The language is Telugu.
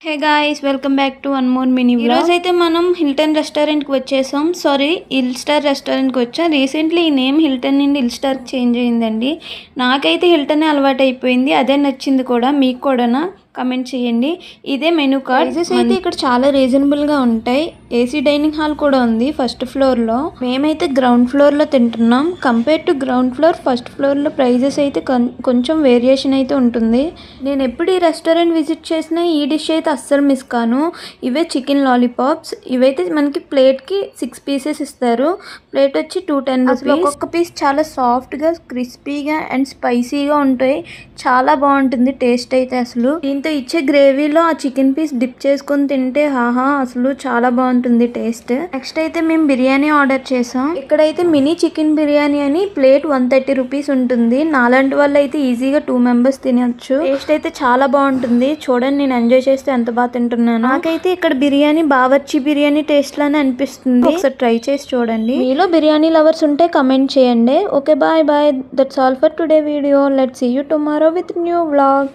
Hey guys, welcome back to one more mini vlog. ఈరోజు అయితే మనం హిల్టన్ రెస్టారెంట్కి వచ్చేసాం. సారీ, హిల్ స్టార్ రెస్టారెంట్కి వచ్చాం. రీసెంట్లీ ఈ నేమ్ హిల్టన్ నుండి హిల్ స్టార్కి చేంజ్ అయిందండి. నాకైతే హిల్టనే అలవాటు అయిపోయింది, అదే నచ్చింది కూడా. మీకు కూడానా? కమెంట్ చేయండి. ఇదే మెనూ కార్డ్. ప్రైజెస్ అయితే ఇక్కడ చాలా రీజనబుల్గా ఉంటాయి. ఏసీ డైనింగ్ హాల్ కూడా ఉంది ఫస్ట్ ఫ్లోర్లో. మేమైతే గ్రౌండ్ ఫ్లోర్లో తింటున్నాం. Compare to ground floor, first ఫ్లోర్లో ప్రైజెస్ అయితే కొంచెం వేరియేషన్ అయితే ఉంటుంది. నేను ఎప్పుడు ఈ రెస్టారెంట్ విజిట్ చేసినా ఈ డిష్ అయితే అస్సలు మిస్ కాను. ఇవే చికెన్ లాలీపాప్స్. ఇవైతే మనకి ప్లేట్కి 6 పీసెస్ ఇస్తారు. ప్లేట్ వచ్చి 210 రూపీస్. ఒక్కొక్క పీస్ చాలా సాఫ్ట్గా, క్రిస్పీగా అండ్ స్పైసీగా ఉంటాయి. చాలా బాగుంటుంది టేస్ట్ అయితే. అసలు దీంతో ఇచ్చే గ్రేవీలో ఆ చికెన్ పీస్ డిప్ చేసుకొని తింటే అసలు చాలా బాగుంటుంది టేస్ట్. నెక్స్ట్ అయితే మేము బిర్యానీ ఆర్డర్ చేసాం. ఇక్కడైతే మినీ చికెన్ బిర్యానీ అని ప్లేట్ 130 రూపీస్ ఉంటుంది. నాలాంటి వాళ్ళు అయితే ఈజీగా 2 మెంబర్స్ తినచ్చు. టేస్ట్ అయితే చాలా బాగుంటుంది. చూడండి, నేను ఎంజాయ్ చేస్తే ఎంత బాగా తింటున్నాను. నాకైతే ఇక్కడ బిర్యానీ బావర్చి బిర్యానీ టేస్ట్ లానే అనిపిస్తుంది. ఒకసారి ట్రై చేసి చూడండి. మీలో బిర్యానీ లవర్స్ ఉంటే కమెంట్ చేయండి. Okay, bye bye. That's all for today video. Let's see you tomorrow with new vlog.